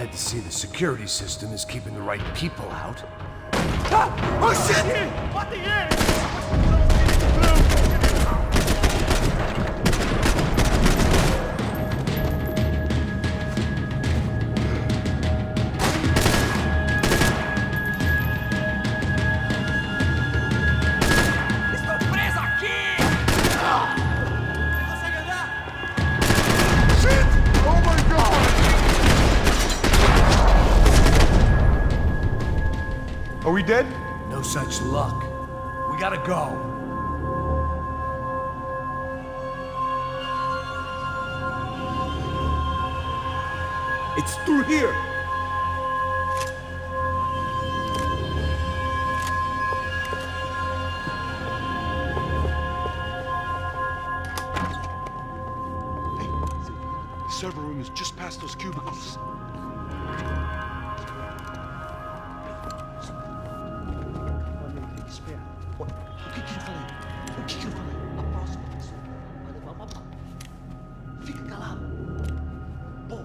Glad to see the security system is keeping the right people out. Ah! Oh shit! What the heck? Are we dead? No such luck. We gotta go. It's through here. Hey, the server room is just past those cubicles. O que eu falei? O que eu falei? A próxima pessoa vai levar uma bala. Fica calado. Pô.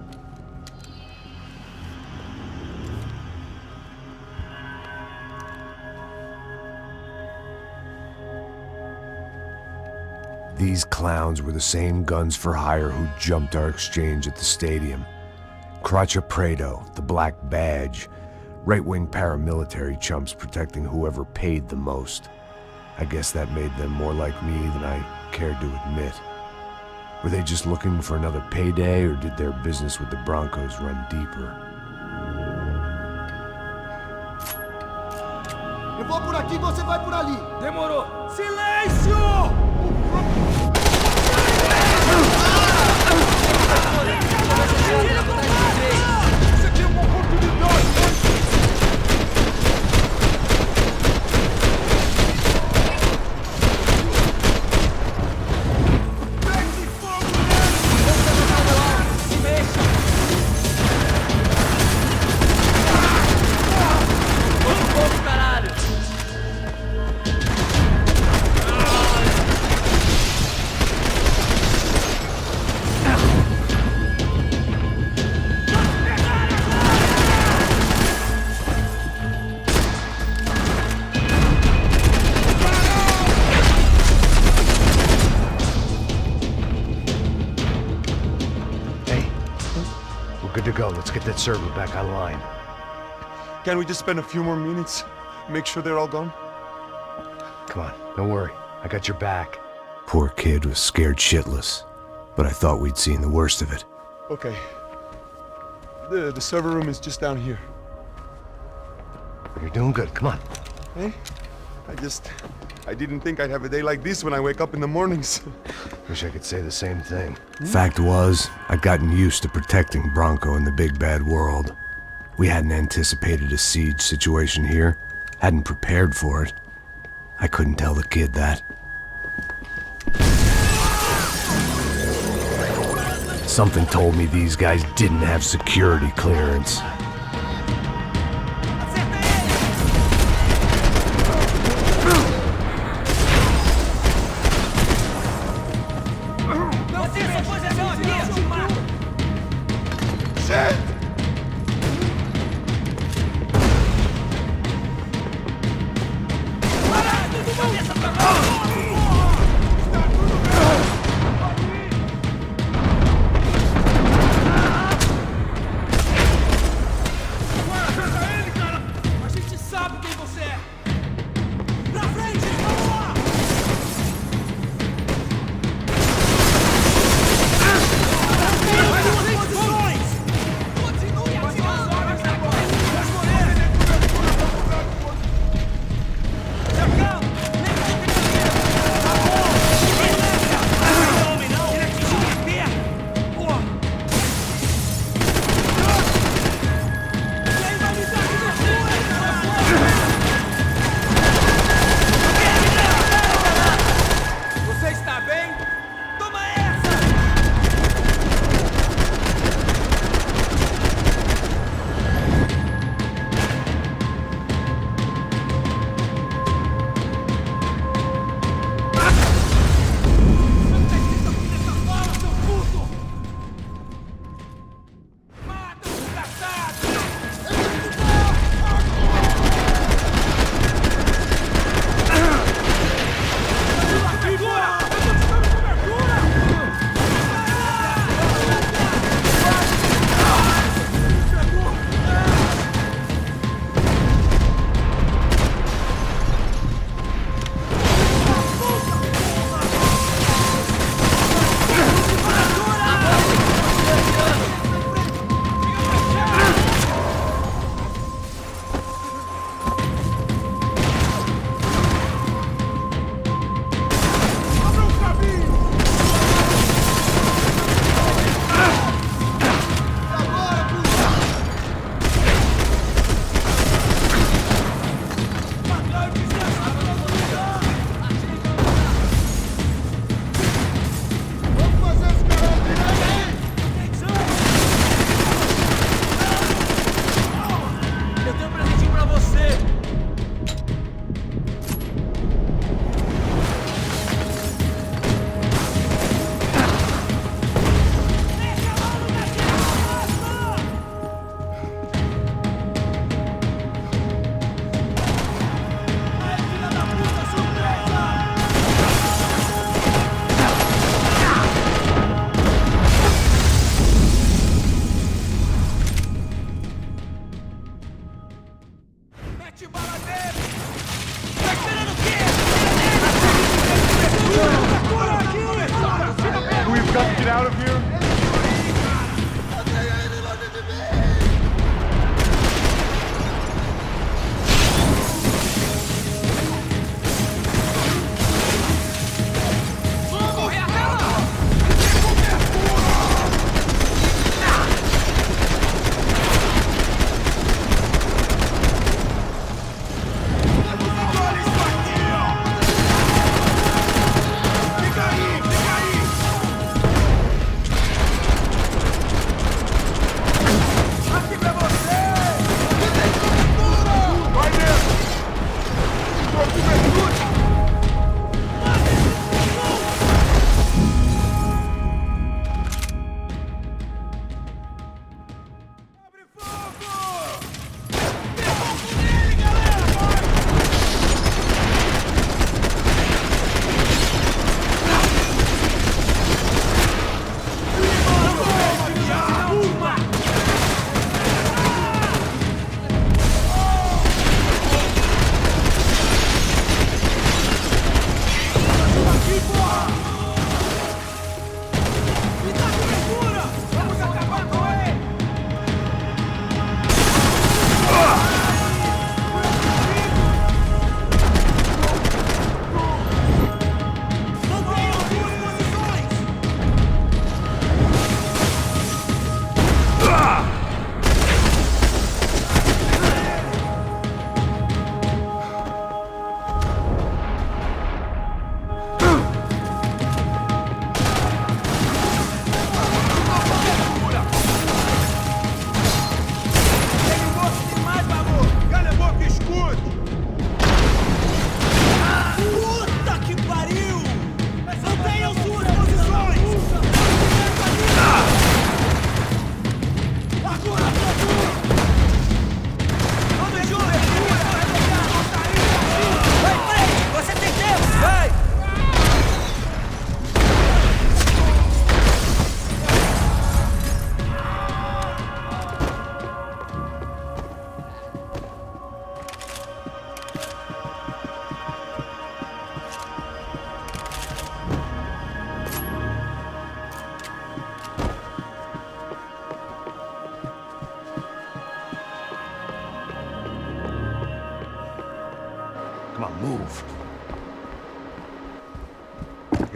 These clowns were the same guns for hire who jumped our exchange at the stadium. Crotcha Prado, the Black Badge, right-wing paramilitary chumps protecting whoever paid the most. I guess that made them more like me than I cared to admit. Were they just looking for another payday, or did their business with the Broncos run deeper? Eu vou por aqui, você vai por ali. Demorou. Silêncio! Isso aqui é uma oportunidade. Good to go. Let's get that server back online. Can't we just spend a few more minutes? Make sure they're all gone? Come on, don't worry. I got your back. Poor kid was scared shitless, but I thought we'd seen the worst of it. Okay. The server room is just down here. You're doing good. Come on. Hey? I didn't think I'd have a day like this when I wake up in the mornings. Wish I could say the same thing. Fact was, I'd gotten used to protecting Bronco in the big bad world. We hadn't anticipated a siege situation here, hadn't prepared for it. I couldn't tell the kid that. Something told me these guys didn't have security clearance.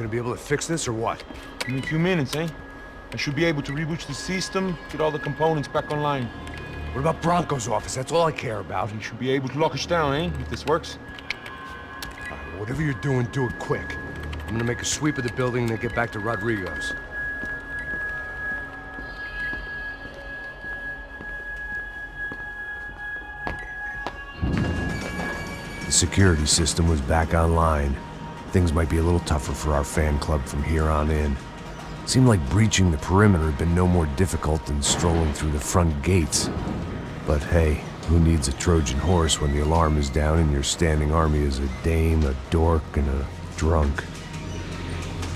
gonna be able to fix this or what? Give me a few minutes, eh? I should be able to reboot the system, get all the components back online. What about Bronco's office? That's all I care about. You should be able to lock us down, eh? If this works. All right, well, whatever you're doing, do it quick. I'm gonna make a sweep of the building and then get back to Rodrigo's. The security system was back online. Things might be a little tougher for our fan club from here on in. Seemed like breaching the perimeter had been no more difficult than strolling through the front gates. But hey, who needs a Trojan horse when the alarm is down and your standing army is a dame, a dork, and a drunk?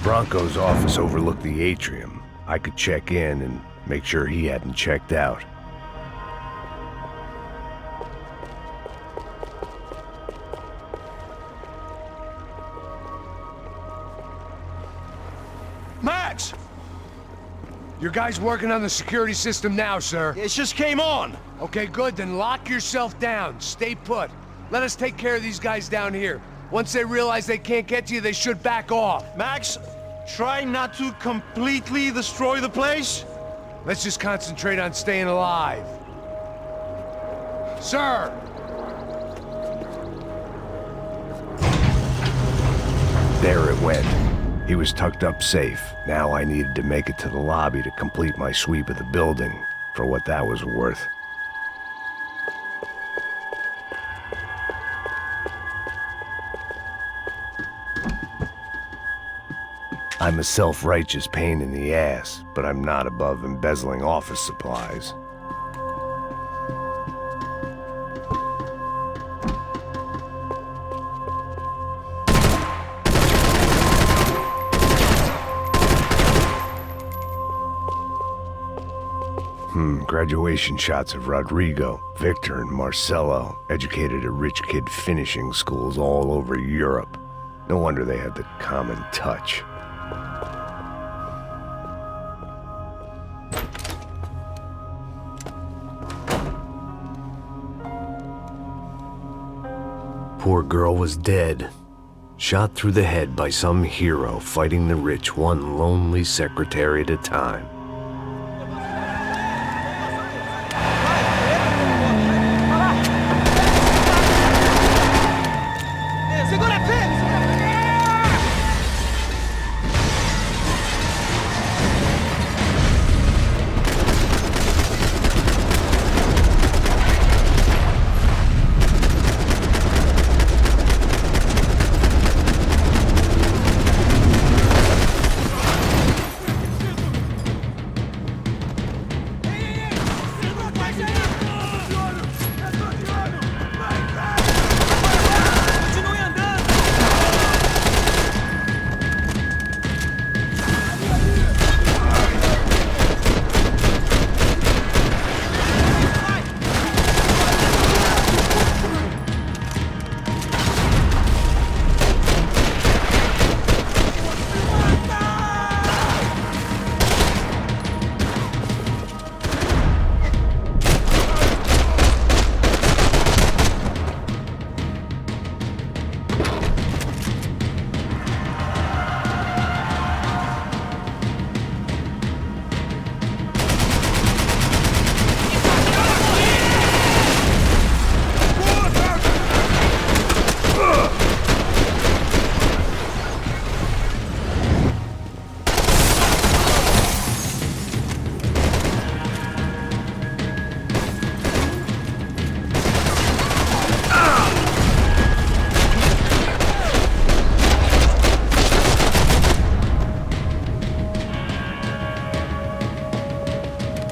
Bronco's office overlooked the atrium. I could check in and make sure he hadn't checked out. Max! Your guys working on the security system now, sir. It just came on! Okay, good, then lock yourself down. Stay put. Let us take care of these guys down here. Once they realize they can't get to you, they should back off. Max, try not to completely destroy the place. Let's just concentrate on staying alive. Sir! There it went. He was tucked up safe. Now I needed to make it to the lobby to complete my sweep of the building, for what that was worth. I'm a self-righteous pain in the ass, but I'm not above embezzling office supplies. Graduation shots of Rodrigo, Victor, and Marcelo, educated at rich kid finishing schools all over Europe. No wonder they had the common touch. Poor girl was dead. Shot through the head by some hero fighting the rich one lonely secretary at a time.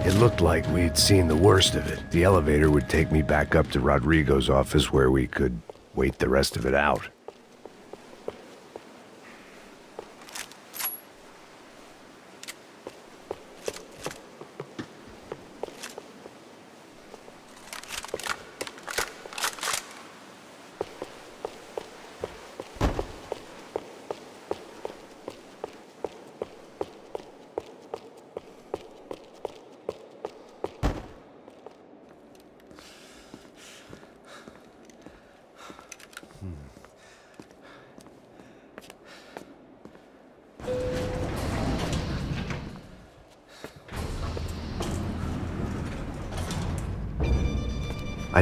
It looked like we'd seen the worst of it. The elevator would take me back up to Rodrigo's office where we could wait the rest of it out.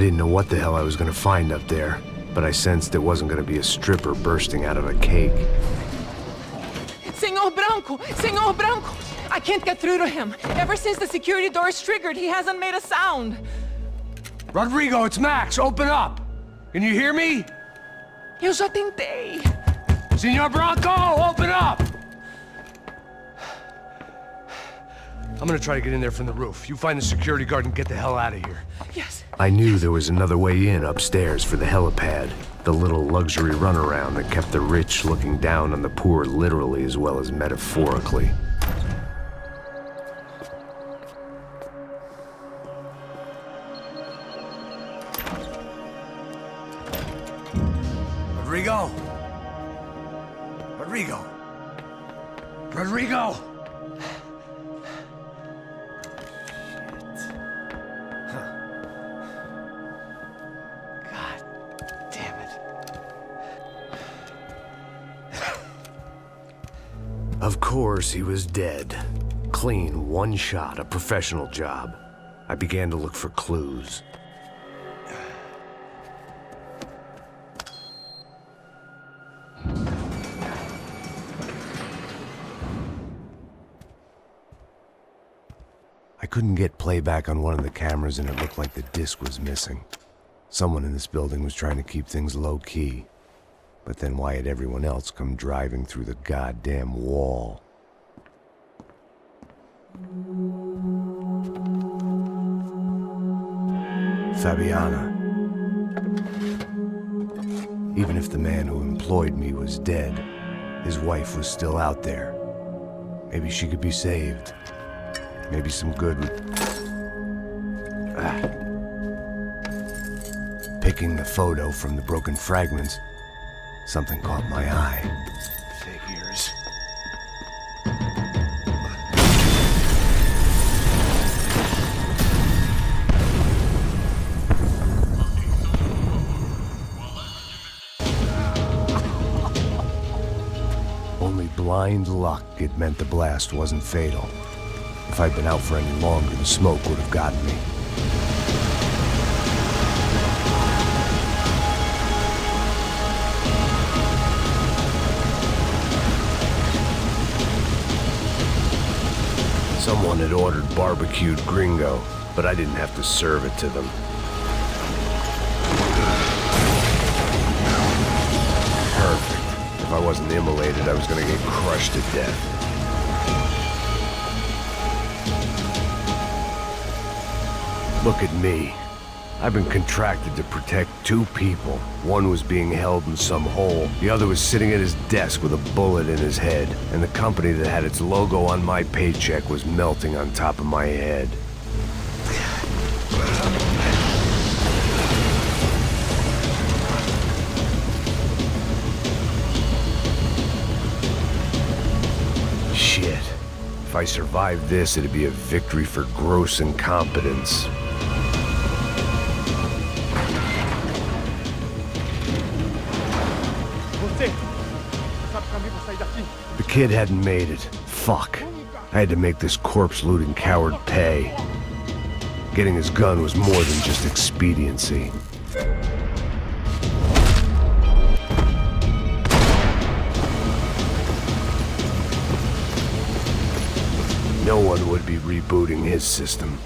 I didn't know what the hell I was gonna find up there, but I sensed it wasn't gonna be a stripper bursting out of a cake. Senor Branco! Senor Branco! I can't get through to him. Ever since the security door is triggered, he hasn't made a sound. Rodrigo, it's Max! Open up! Can you hear me? Eu já tentei. Senor Branco, open up! I'm gonna try to get in there from the roof. You find the security guard and get the hell out of here. Yes. I knew there was another way in upstairs for the helipad. The little luxury runaround that kept the rich looking down on the poor literally as well as metaphorically. Rodrigo! Rodrigo! Rodrigo! Of course, he was dead. Clean, one shot, a professional job. I began to look for clues. I couldn't get playback on one of the cameras and it looked like the disc was missing. Someone in this building was trying to keep things low-key. But then why had everyone else come driving through the goddamn wall? Fabiana. Even if the man who employed me was dead, his wife was still out there. Maybe she could be saved. Maybe some good would... Picking the photo from the broken fragments, something caught my eye. Figures. Only blind luck it meant the blast wasn't fatal. If I'd been out for any longer, the smoke would have gotten me. Someone had ordered barbecued gringo, but I didn't have to serve it to them. Perfect. If I wasn't immolated, I was gonna get crushed to death. Look at me. I've been contracted to protect two people. One was being held in some hole. The other was sitting at his desk with a bullet in his head. And the company that had its logo on my paycheck was melting on top of my head. Shit. If I survived this, it'd be a victory for gross incompetence. The kid hadn't made it. Fuck. I had to make this corpse-looting coward pay. Getting his gun was more than just expediency. No one would be rebooting his system.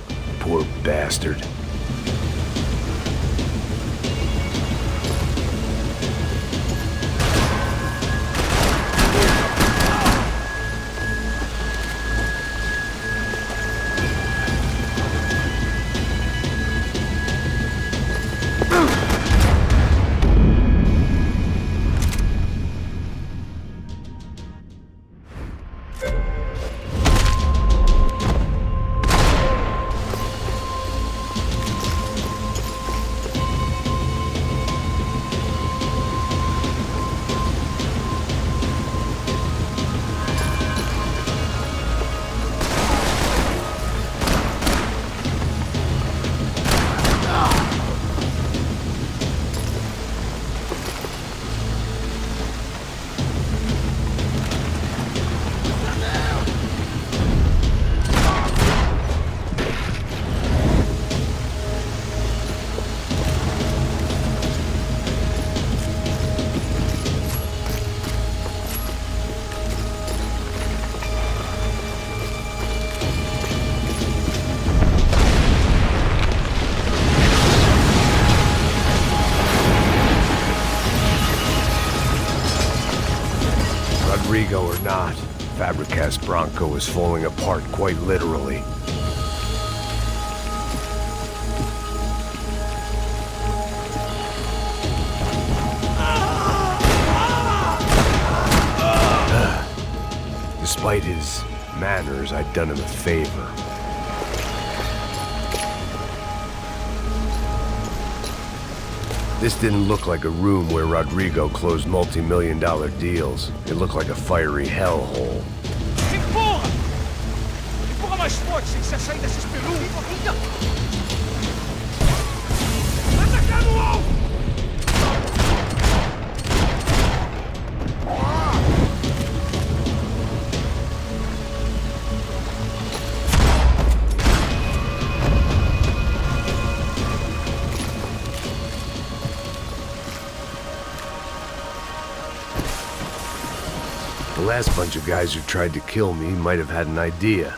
Poor bastard. Rodrigo or not, Fabricas Bronco is falling apart quite literally. Despite his manners, I'd done him a favor. This didn't look like a room where Rodrigo closed multi-million-dollar deals. It looked like a fiery hellhole. Empurra! Empurra mais forte, sem se sair dessa espelunca! Atacar no alvo! The last bunch of guys who tried to kill me might have had an idea.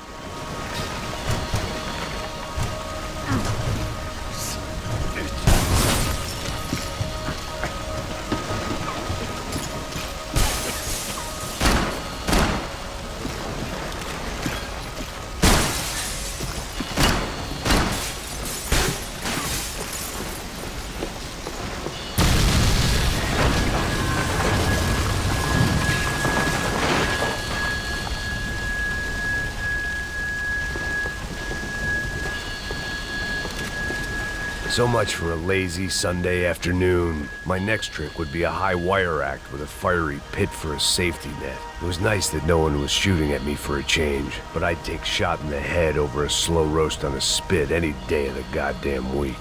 So much for a lazy Sunday afternoon. My next trick would be a high wire act with a fiery pit for a safety net. It was nice that no one was shooting at me for a change, but I'd take shot in the head over a slow roast on a spit any day of the goddamn week.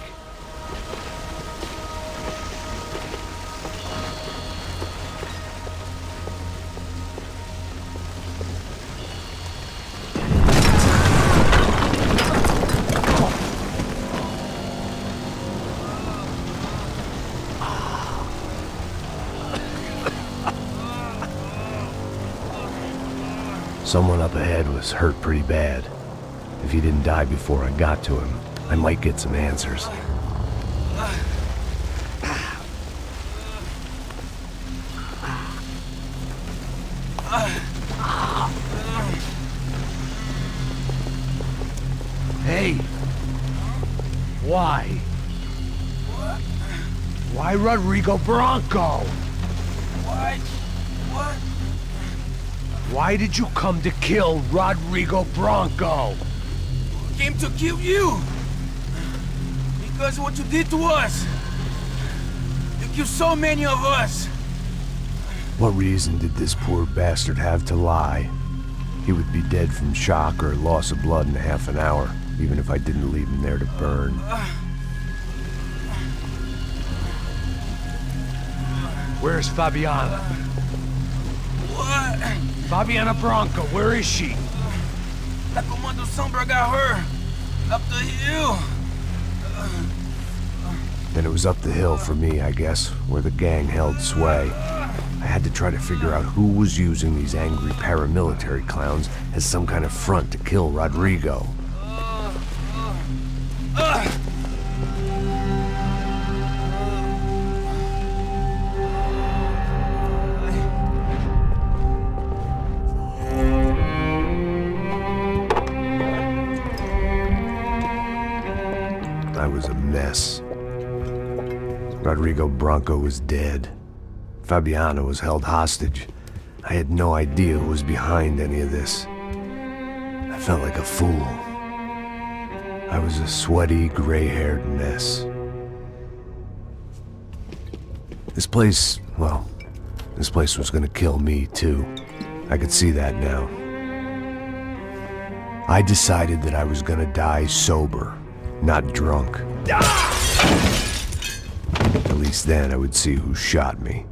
Someone up ahead was hurt pretty bad. If he didn't die before I got to him, I might get some answers. Hey! Why? Why Rodrigo Bronco? What? What? Why did you come to kill Rodrigo Bronco? Came to kill you! Because of what you did to us! You killed so many of us! What reason did this poor bastard have to lie? He would be dead from shock or loss of blood in half an hour, even if I didn't leave him there to burn. Where's Fabiana? What? Fabiana Bronco, where is she? La Comando Sombra got her! Up the hill! Then it was up the hill for me, I guess, where the gang held sway. I had to try to figure out who was using these angry paramilitary clowns as some kind of front to kill Rodrigo. I was a mess. Rodrigo Bronco was dead. Fabiana was held hostage. I had no idea who was behind any of this. I felt like a fool. I was a sweaty, gray-haired mess. This place, well, this place was gonna kill me too. I could see that now. I decided that I was gonna die sober, not drunk. At least then I would see who shot me.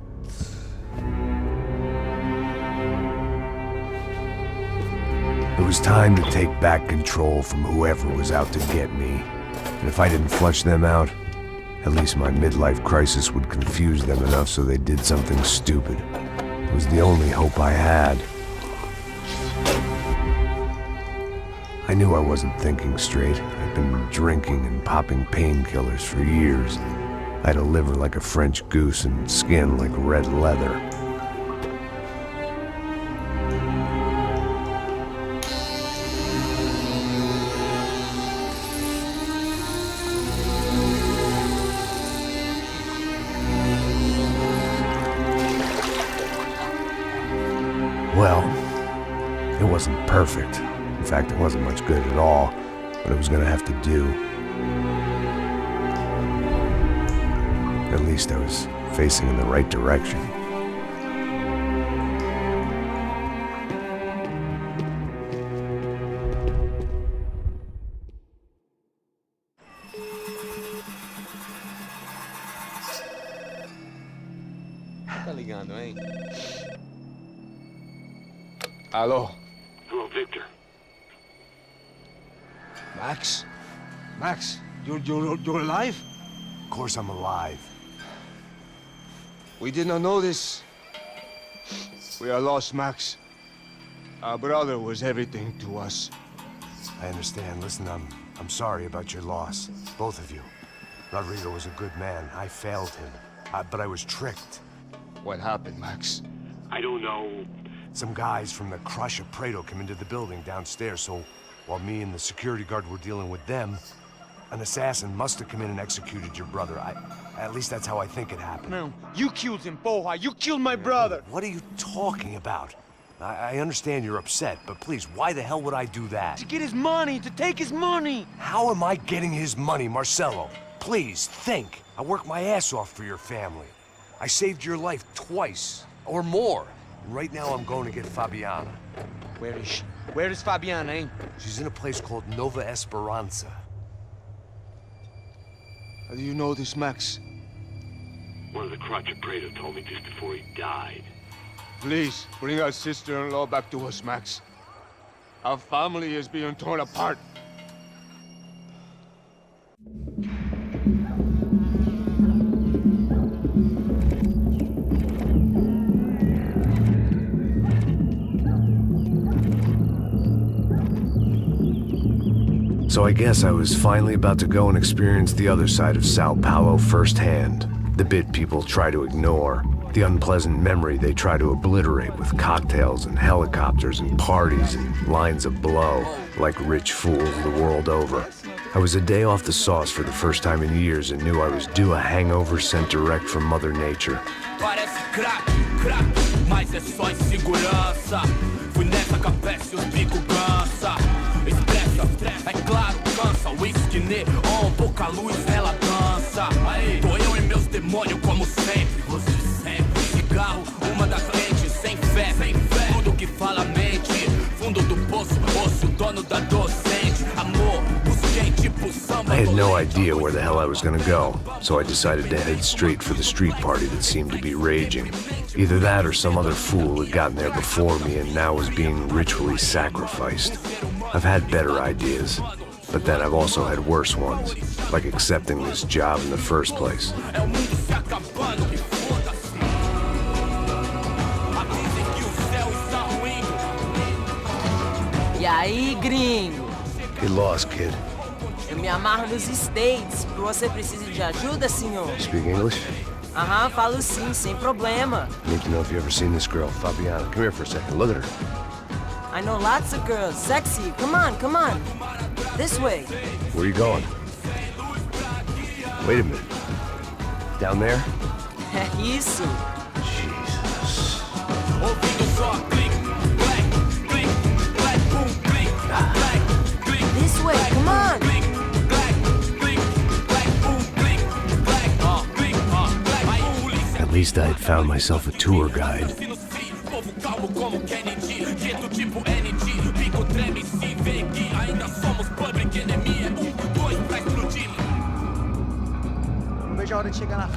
It was time to take back control from whoever was out to get me. And if I didn't flush them out, at least my midlife crisis would confuse them enough so they did something stupid. It was the only hope I had. I knew I wasn't thinking straight. I'd been drinking and popping painkillers for years. I had a liver like a French goose and skin like red leather. Well, it wasn't perfect. In fact, it wasn't much good at all, but it was gonna have to do. At least I was facing in the right direction. Tá ligando, hein? Alô? Hello, Victor. Max? Max, you're alive? Of course I'm alive. We did not know this. We are lost, Max. Our brother was everything to us. I understand. Listen, I'm sorry about your loss. Both of you. Rodrigo was a good man. I failed him. But I was tricked. What happened, Max? I don't know. Some guys from the Crush Prado came into the building downstairs, so while me and the security guard were dealing with them, an assassin must have come in and executed your brother. At least that's how I think it happened. No, you killed him, porra! You killed my brother! What are you talking about? I understand you're upset, but please, why the hell would I do that? To get his money, to take his money! How am I getting his money, Marcelo? Please, think. I worked my ass off for your family. I saved your life twice, or more. And right now I'm going to get Fabiana. Where is she? Where is Fabiana, eh? She's in a place called Nova Esperanza. How do you know this, Max? One of the Parte Prado told me just before he died. Please, bring our sister-in-law back to us, Max. Our family is being torn apart. So I guess I was finally about to go and experience the other side of Sao Paulo firsthand. The bit people try to ignore. The unpleasant memory they try to obliterate with cocktails and helicopters and parties and lines of blow, like rich fools the world over. I was a day off the sauce for the first time in years and knew I was due a hangover sent direct from Mother Nature. Parece crack, crack, mas é só insegurança. Fui nessa capeste, os bico cansa. Expressa, é claro, cansa. Whisky neon, pouca luz, ela dança. Tô eu e meus demônios como sempre. Você sempre. Cigarro, uma das lentes, sem fé, sem fé. Tudo que fala mente. Fundo do poço, osso, dono da docente. Amor, busquei tipo samba. I had no idea where the hell I was gonna go, so I decided to head straight for the street party that seemed to be raging. Either that or some other fool had gotten there before me and now was being ritually sacrificed. I've had better ideas, but then I've also had worse ones, like accepting this job in the first place. E aí, gringo? Get lost, kid. Eu me amarro nos States. Você precisa de ajuda, senhor? Speak English? Aham, falo sim, sem problema. Need to know if you ever seen this girl, Fabiana. Come here for a second. Look at her. I know lots of girls. Sexy. Come on, come on. This way. Where are you going? Wait a minute. Down there? É isso. Jesus. This way, come on. At least I had found myself a tour guide. Não vejo a hora de chegar na